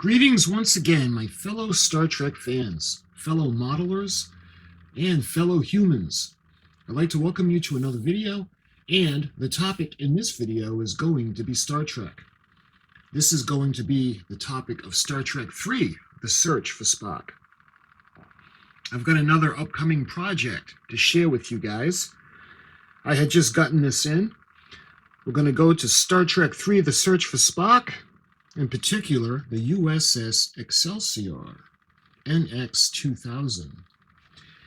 Greetings once again, my fellow Star Trek fans, fellow modelers, and fellow humans. I'd like to welcome you to another video, and the topic in this video is going to be Star Trek. This is going to be the topic of Star Trek III, The Search for Spock. I've got another upcoming project to share with you guys. I had just gotten this in. We're going to go to Star Trek III, The Search for Spock, in particular, the USS Excelsior NX-2000.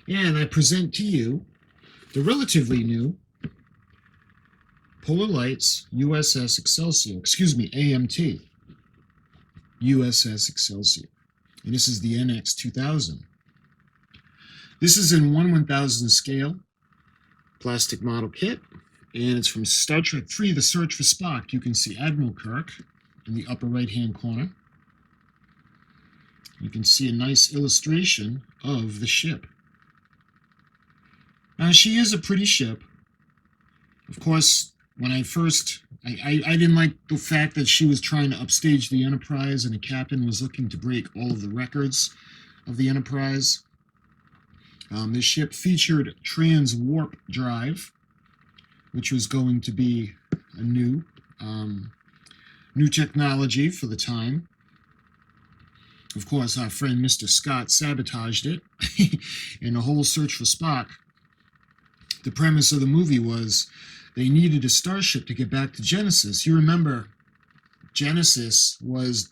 And I present to you the relatively new Polar Lights USS Excelsior, AMT, USS Excelsior. And this is the NX-2000. This is in 1/1000 scale plastic model kit, and it's from Star Trek III, The Search for Spock. You can see Admiral Kirk in the upper right-hand corner. You can see a nice illustration of the ship. Now, she is a pretty ship. Of course, when I didn't like the fact that she was trying to upstage the Enterprise and the captain was looking to break all of the records of the Enterprise. This ship featured trans-warp drive, which was going to be a new technology for the time. Of course, our friend Mr. Scott sabotaged it. In the whole search for Spock, the premise of the movie was they needed a starship to get back to Genesis. You remember, Genesis was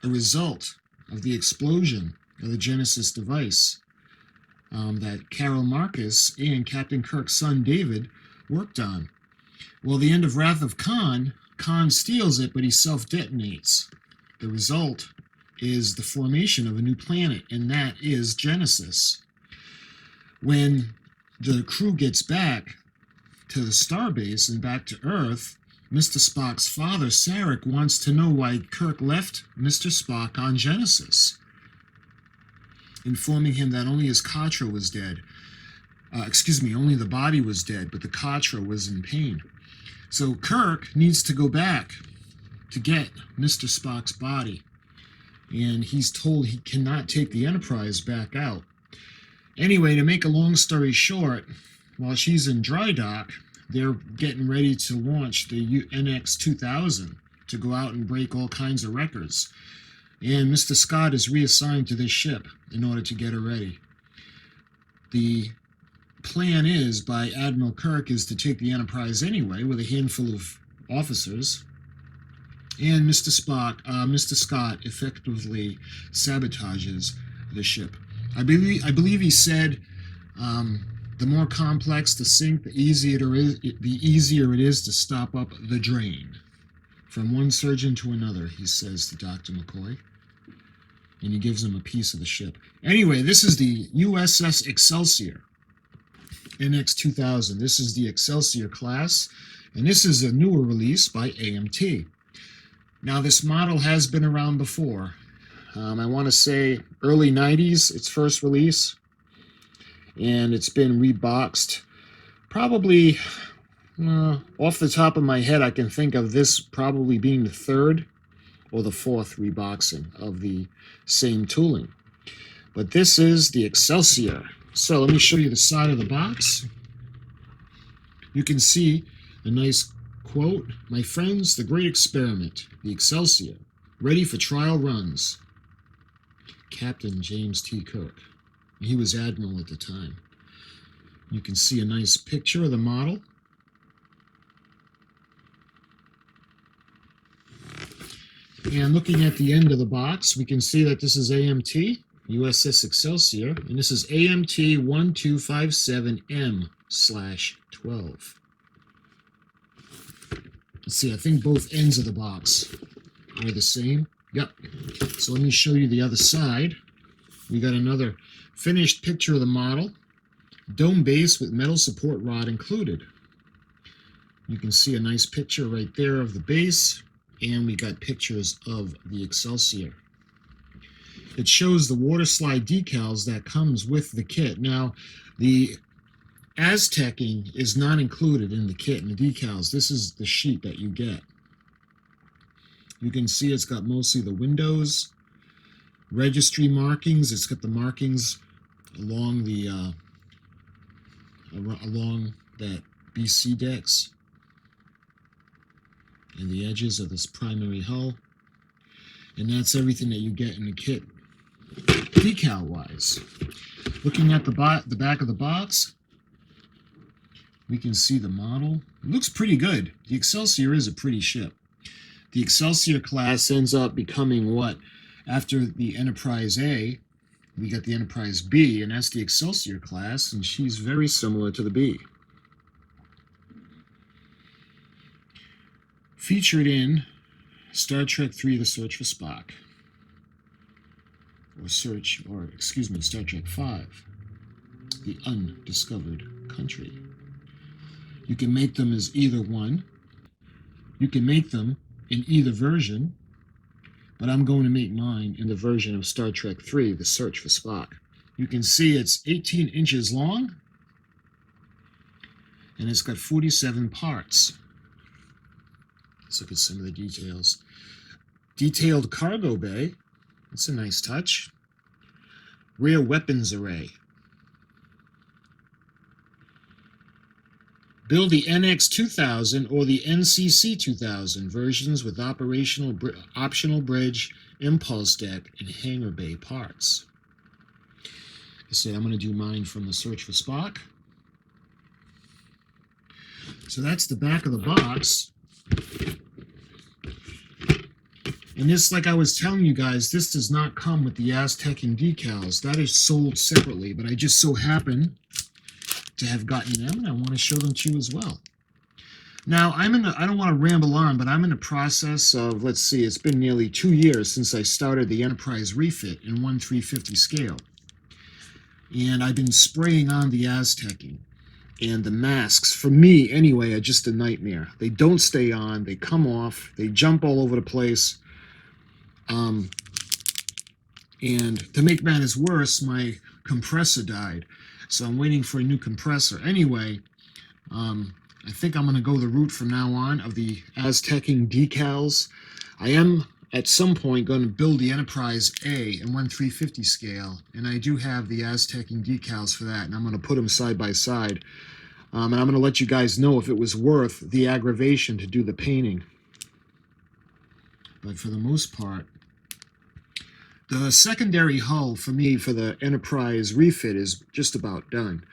a result of the explosion of the Genesis device that Carol Marcus and Captain Kirk's son David worked on. Well, the end of Wrath of Khan steals it, but he self-detonates. The result is the formation of a new planet, and that is Genesis. When the crew gets back to the starbase and back to Earth, Mr. Spock's father, Sarek, wants to know why Kirk left Mr. Spock on Genesis, informing him that only his Katra was dead. Only the body was dead, but the Katra was in pain. So Kirk needs to go back to get Mr. Spock's body, and he's told he cannot take the Enterprise back out. Anyway, to make a long story short, while she's in dry dock, they're getting ready to launch the NX-2000 to go out and break all kinds of records. And Mr. Scott is reassigned to this ship in order to get her ready. The plan is, by Admiral Kirk, is to take the Enterprise anyway with a handful of officers, and Mr. Scott effectively sabotages the ship. I believe he said, the more complex the sink, the easier it is to stop up the drain. From one surgeon to another, he says to Dr. McCoy, and he gives him a piece of the ship. Anyway, this is the USS Excelsior NX-2000. This is the Excelsior class, and this is a newer release by AMT. Now, this model has been around before. I want to say early 90s, its first release, and it's been reboxed. Probably, off the top of my head, I can think of this probably being the third or the fourth reboxing of the same tooling. But this is the Excelsior. So let me show you the side of the box. You can see a nice quote, "My friends, the great experiment, the Excelsior, ready for trial runs. Captain James T. Kirk." He was Admiral at the time. You can see a nice picture of the model. And looking at the end of the box, we can see that this is AMT, USS Excelsior, and this is AMT 1257M/12. Let's see, I think both ends of the box are the same. Yep. So let me show you the other side. We got another finished picture of the model. Dome base with metal support rod included. You can see a nice picture right there of the base, and we got pictures of the Excelsior. It shows the water slide decals that comes with the kit. Now, the Aztecing is not included in the kit and the decals. This is the sheet that you get. You can see it's got mostly the windows registry markings. It's got the markings along the along that BC decks and the edges of this primary hull. And that's everything that you get in the kit decal wise. Looking at the back of the box, we can see the model. It looks pretty good. The Excelsior is a pretty ship. The Excelsior class ends up becoming what? After the Enterprise A, we got the Enterprise B, and that's the Excelsior class, and she's very similar to the B. Featured in Star Trek III, The Search for Spock. Star Trek V, The Undiscovered Country. You can make them as either one. You can make them in either version, but I'm going to make mine in the version of Star Trek III, The Search for Spock. You can see it's 18 inches long, and it's got 47 parts. Let's look at some of the details. Detailed cargo bay. That's a nice touch. Rear weapons array. Build the NX-2000 or the NCC-2000 versions with optional bridge, impulse deck, and hangar bay parts. So I'm going to do mine from The Search for Spock. So that's the back of the box. And this, like I was telling you guys, this does not come with the Aztecing decals. That is sold separately, but I just so happen to have gotten them, and I want to show them to you as well. Now, I don't want to ramble on, but I'm in the process of, let's see, it's been nearly 2 years since I started the Enterprise refit in 1/350 scale. And I've been spraying on the Aztecing. And the masks, for me anyway, are just a nightmare. They don't stay on, they come off, they jump all over the place. And to make matters worse, my compressor died. So I'm waiting for a new compressor. Anyway, I think I'm going to go the route from now on of the Aztecing decals. I am, at some point, going to build the Enterprise A in 1/350 scale. And I do have the Aztecing decals for that. And I'm going to put them side by side. And I'm going to let you guys know if it was worth the aggravation to do the painting. But for the most part, the secondary hull for me for the Enterprise refit is just about done.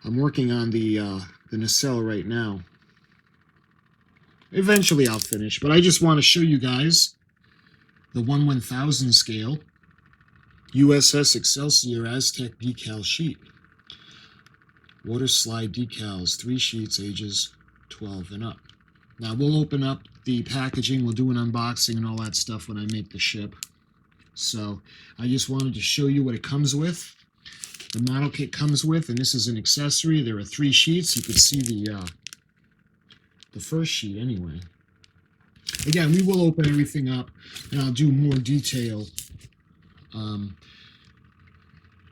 I'm working on the nacelle right now. Eventually I'll finish, but I just want to show you guys the 1/1000 scale USS Excelsior Aztec decal sheet. Water slide decals, 3 sheets, ages 12 and up. Now we'll open up the packaging, we'll do an unboxing and all that stuff when I make the ship. So I just wanted to show you what it comes with. The model kit comes with, and this is an accessory. There are 3 sheets. You can see the first sheet anyway. Again, we will open everything up, and I'll do more detail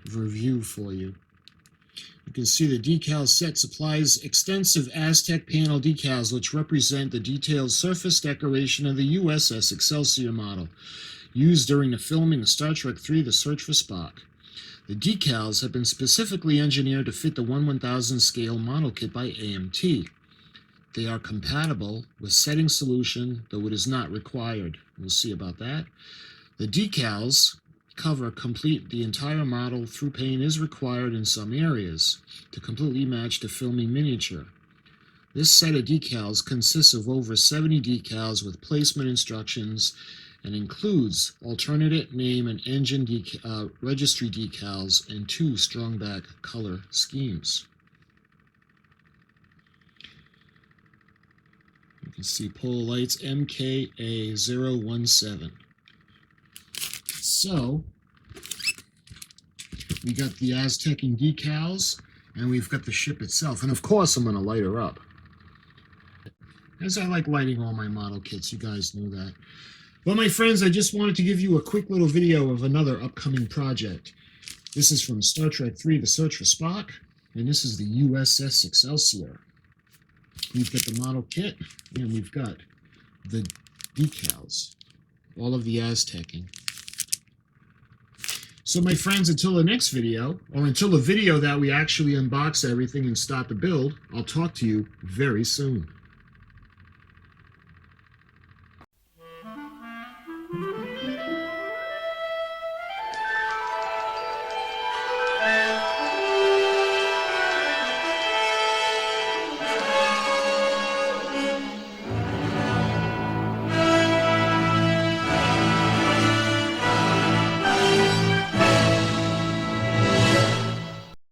review for you. You can see the decal set supplies extensive Aztec panel decals which represent the detailed surface decoration of the USS Excelsior model, used during the filming of Star Trek III, The Search for Spock. The decals have been specifically engineered to fit the 1/1000 scale model kit by AMT. They are compatible with setting solution, though it is not required. We'll see about that. The decals cover complete the entire model. Through paint is required in some areas to completely match the filming miniature. This set of decals consists of over 70 decals with placement instructions and includes alternate name and engine registry decals and 2 strongback color schemes. You can see pole lights MKA017. So, we got the Aztecing decals, and we've got the ship itself. And of course, I'm going to light her up. As I like lighting all my model kits, you guys know that. Well, my friends, I just wanted to give you a quick little video of another upcoming project. This is from Star Trek III, The Search for Spock, and this is the USS Excelsior. We've got the model kit, and we've got the decals, all of the Aztecing. So my friends, until the next video, or until the video that we actually unbox everything and start the build, I'll talk to you very soon.